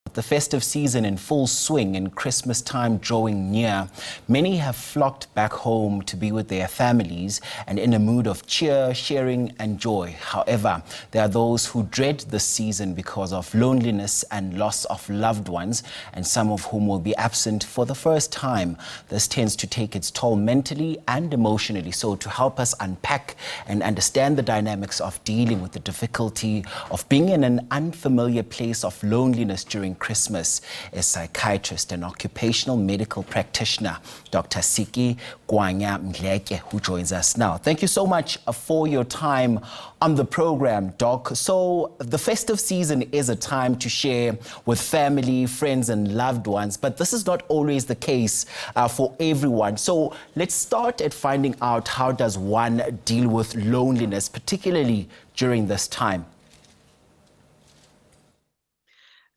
The festive season in full swing and Christmas time drawing near, many have flocked back home to be with their families and in a mood of cheer, sharing and joy. However, there are those who dread the season because of loneliness and loss of loved ones, and some of whom will be absent for the first time. This tends to take its toll mentally and emotionally. So to help us unpack and understand the dynamics of dealing with the difficulty of being in an unfamiliar place of loneliness during Christmas is psychiatrist and occupational medical practitioner, Dr. Siki Gwanya-Mdletye, who joins us now. Thank you so much for your time on the program, Doc. So the festive season is a time to share with family, friends, and loved ones, but this is not always the case for everyone. So let's start at finding out, how does one deal with loneliness, particularly during this time?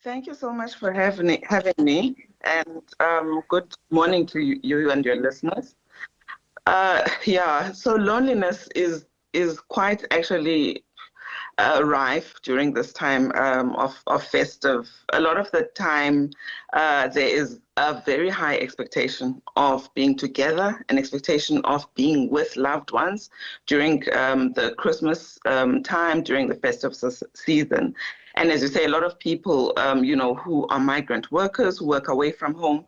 Thank you so much for having me, and good morning to you and your listeners. So loneliness is quite actually rife during this time of festive. A lot of the time, there is a very high expectation of being together, an expectation of being with loved ones during the Christmas time, during the festive season. And as you say, a lot of people, who are migrant workers who work away from home,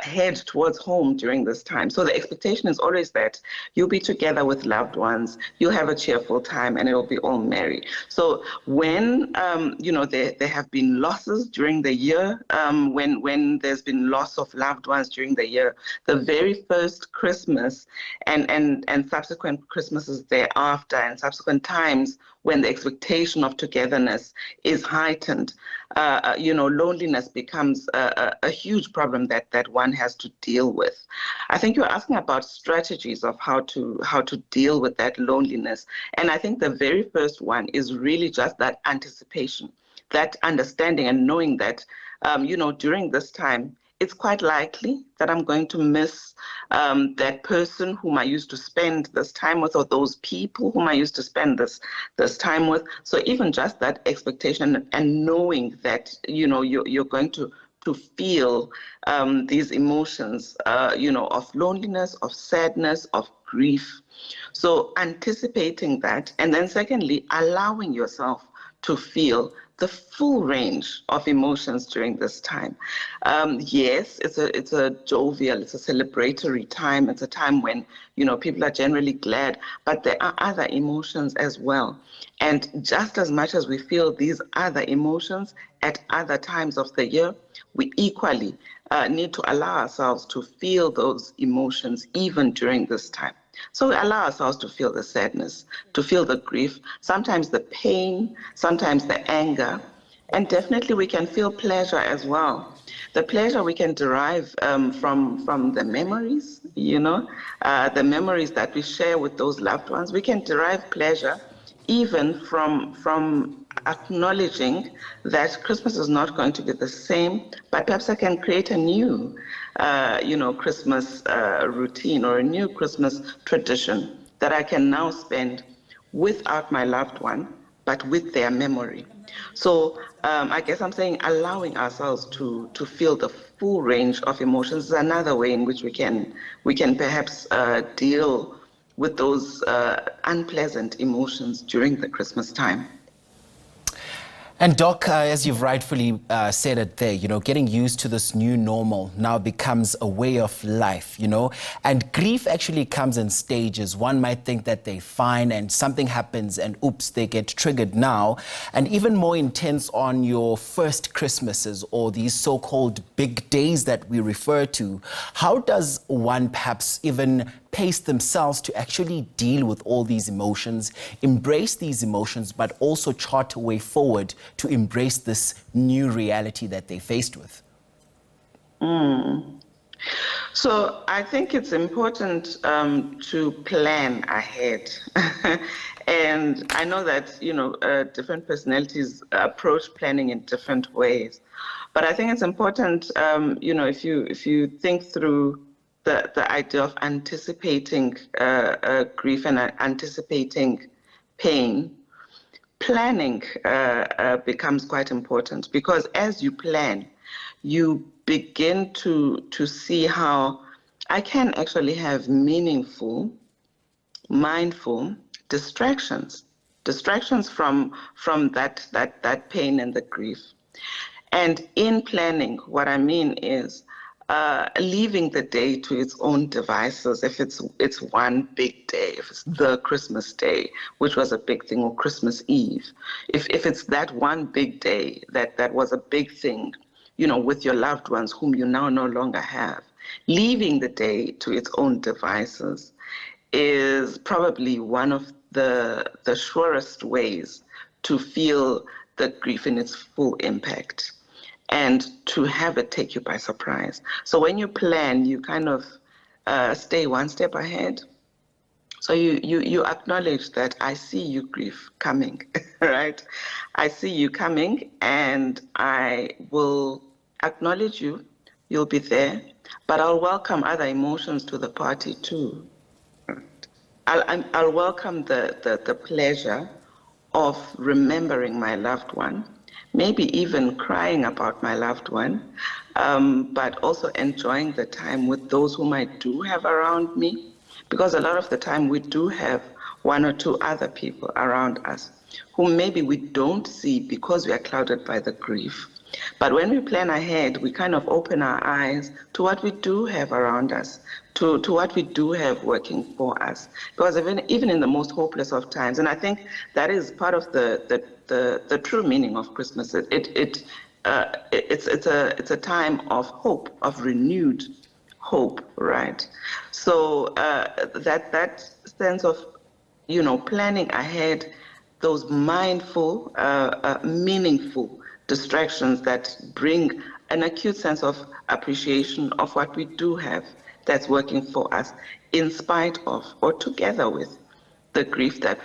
head towards home during this time. So the expectation is always that you'll be together with loved ones, you'll have a cheerful time, and it'll be all merry. So when, there have been losses during the year, when there's been loss of loved ones during the year, the very first Christmas and subsequent Christmases thereafter and subsequent times when the expectation of togetherness is heightened, loneliness becomes a huge problem that one has to deal with. I think you're asking about strategies of how to deal with that loneliness. And I think the very first one is really just that anticipation, that understanding and knowing that, during this time, it's quite likely that I'm going to miss that person whom I used to spend this time with, or those people whom I used to spend this time with. So even just that expectation and knowing that, you're going to feel these emotions, of loneliness, of sadness, of grief. So anticipating that, and then secondly, allowing yourself to feel the full range of emotions during this time. Yes, it's a jovial, it's a celebratory time. It's a time when, people are generally glad, but there are other emotions as well. And just as much as we feel these other emotions at other times of the year, we equally need to allow ourselves to feel those emotions even during this time. So we allow ourselves to feel the sadness, to feel the grief, sometimes the pain, sometimes the anger, and definitely we can feel pleasure as well. The pleasure we can derive from the memories, the memories that we share with those loved ones. We can derive pleasure even from acknowledging that Christmas is not going to be the same, but perhaps I can create a new, Christmas routine or a new Christmas tradition that I can now spend without my loved one, but with their memory. So I guess I'm saying allowing ourselves to feel the full range of emotions is another way in which we can perhaps deal with those unpleasant emotions during the Christmas time. And Doc, as you've rightfully said it there, getting used to this new normal now becomes a way of life, and grief actually comes in stages. One might think that they're fine and something happens and oops, they get triggered now. And even more intense on your first Christmases or these so-called big days that we refer to. How does one perhaps even pace themselves to actually deal with all these emotions, embrace these emotions, but also chart a way forward to embrace this new reality that they're faced with? So I think it's important to plan ahead. And I know that, different personalities approach planning in different ways. But I think it's important, if you think through the idea of anticipating grief and anticipating pain, planning becomes quite important, because as you plan, you begin to see how I can actually have meaningful, mindful distractions from that pain and the grief. And in planning, what I mean is leaving the day to its own devices. If it's one big day, if it's the Christmas day, which was a big thing, or Christmas Eve, if it's that one big day that was a big thing, with your loved ones whom you now no longer have, leaving the day to its own devices is probably one of the surest ways to feel the grief in its full impact, and to have it take you by surprise. So when you plan, you kind of stay one step ahead. So you acknowledge that I see you, grief, coming, right? I see you coming, and I will acknowledge you. You'll be there, but I'll welcome other emotions to the party too. I'll welcome the pleasure of remembering my loved one, maybe even crying about my loved one, but also enjoying the time with those whom I do have around me, because a lot of the time we do have one or two other people around us whom maybe we don't see because we are clouded by the grief. But when we plan ahead, we kind of open our eyes to what we do have around us, to what we do have working for us. Because even in the most hopeless of times, and I think that is part of the true meaning of Christmas. It's a time of hope, of renewed hope, right? So that sense of planning ahead, those mindful, meaningful distractions that bring an acute sense of appreciation of what we do have that's working for us, in spite of or together with the grief that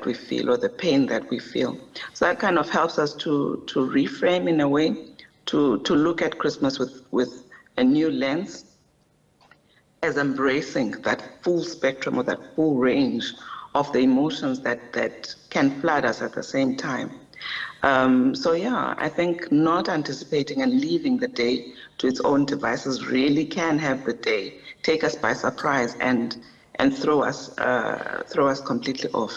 we feel, or the pain that we feel. So that kind of helps us to reframe in a way, to look at Christmas with a new lens, as embracing that full spectrum, or that full range of the emotions that can flood us at the same time. So yeah, I think not anticipating and leaving the day to its own devices really can have the day take us by surprise and throw us completely off.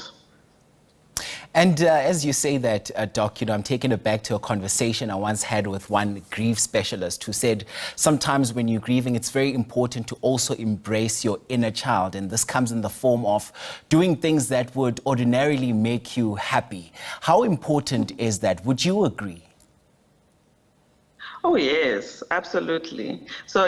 And as you say that, Doc, I'm taking it back to a conversation I once had with one grief specialist who said sometimes when you're grieving, it's very important to also embrace your inner child. And this comes in the form of doing things that would ordinarily make you happy. How important is that? Would you agree? Oh yes, absolutely. So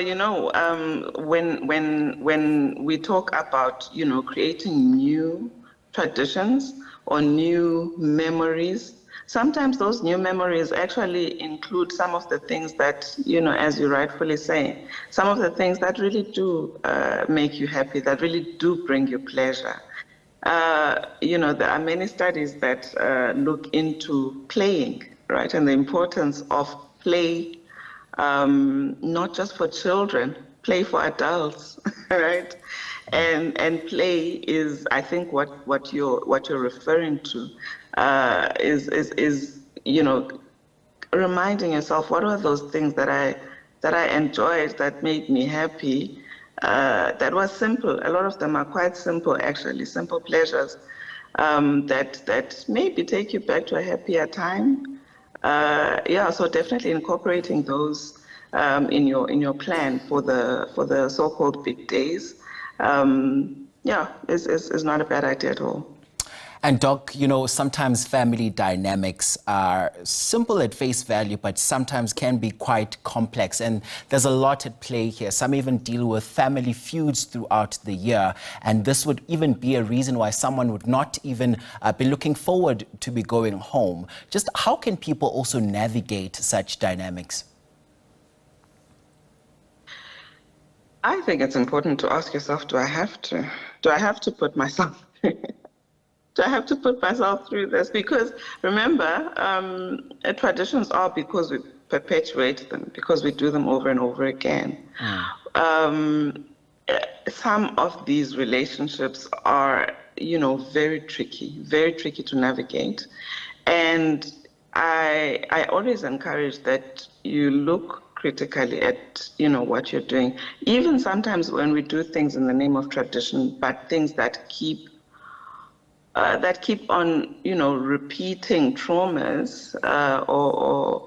when we talk about creating new traditions or new memories, sometimes those new memories actually include some of the things that as you rightfully say, some of the things that really do make you happy, that really do bring you pleasure. There are many studies that look into playing, right, and the importance of play, not just for children, play for adults, right? And play is, I think, what you're referring to, is reminding yourself, what are those things that I enjoyed, that made me happy, that was simple. A lot of them are quite simple, actually, simple pleasures, that maybe take you back to a happier time. Yeah, so definitely incorporating those in your plan for the so-called big days, yeah, is not a bad idea at all. And Doc, sometimes family dynamics are simple at face value, but sometimes can be quite complex. And there's a lot at play here. Some even deal with family feuds throughout the year. And this would even be a reason why someone would not even be looking forward to be going home. Just how can people also navigate such dynamics? I think it's important to ask yourself, do I have to put myself do I have to put myself through this? Because remember, traditions are because we perpetuate them, because we do them over and over again. Some of these relationships are, very tricky to navigate. And I always encourage that you look critically at, what you're doing. Even sometimes when we do things in the name of tradition, but things that keep on, repeating traumas or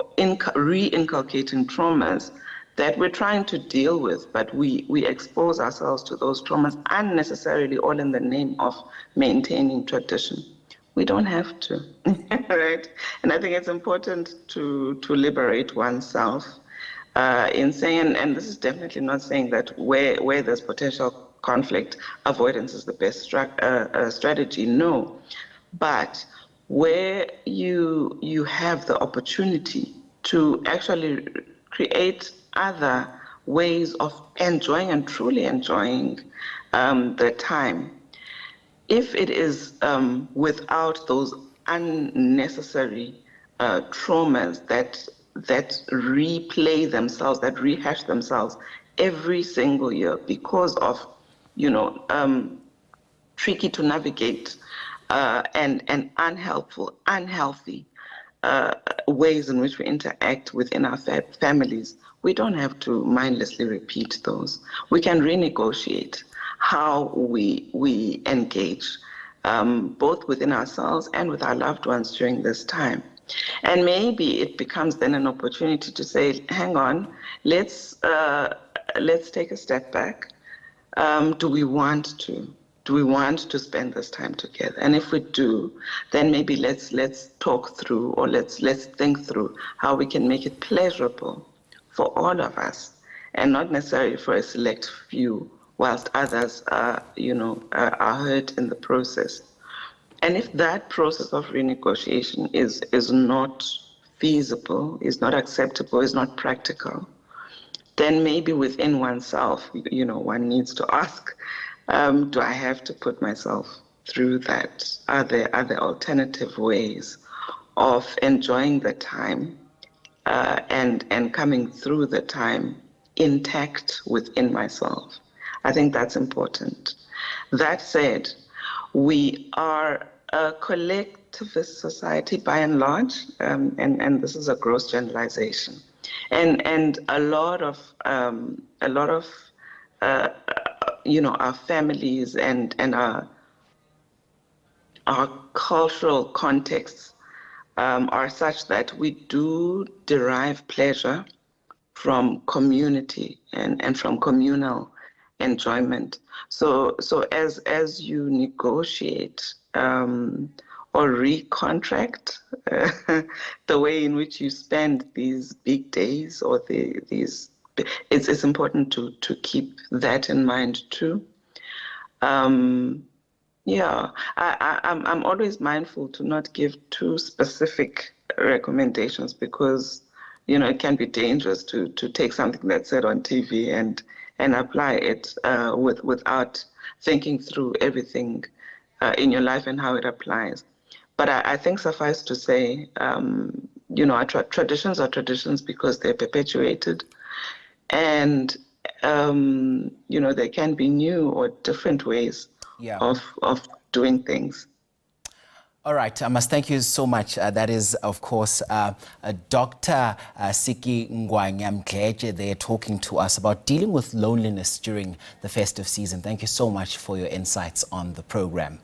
re-inculcating traumas that we're trying to deal with, but we expose ourselves to those traumas unnecessarily, all in the name of maintaining tradition. We don't have to, right? And I think it's important to liberate oneself in saying, and this is definitely not saying that where there's potential conflict, avoidance is the best strategy. No, but where you have the opportunity to actually create other ways of enjoying and truly enjoying the time, if it is without those unnecessary traumas that replay themselves, that rehash themselves every single year because of, tricky to navigate and unhealthy ways in which we interact within our families, we don't have to mindlessly repeat those. We can renegotiate how we engage, both within ourselves and with our loved ones during this time. And maybe it becomes then an opportunity to say, hang on, let's take a step back. Do we want to? Do we want to spend this time together? And if we do, then maybe let's talk through, or let's think through how we can make it pleasurable for all of us, and not necessarily for a select few, whilst others are hurt in the process. And if that process of renegotiation is not feasible, is not acceptable, is not practical, then maybe within oneself, one needs to ask, do I have to put myself through that? Are there other alternative ways of enjoying the time and coming through the time intact within myself? I think that's important. That said, we are a collectivist society by and large, and this is a gross generalization. And a lot of our families and our cultural contexts are such that we do derive pleasure from community and from communal enjoyment. So as you negotiate or recontract the way in which you spend these big days or these, it's important to keep that in mind too. I'm always mindful to not give too specific recommendations because it can be dangerous to take something that's said on TV and apply it without thinking through everything in your life and how it applies. But I think suffice to say, our traditions are traditions because they're perpetuated, and there can be new or different ways of doing things. All right, I must thank you so much. That is, of course, Dr. Siki Gwanya-Mdletye. They're talking to us about dealing with loneliness during the festive season. Thank you so much for your insights on the program.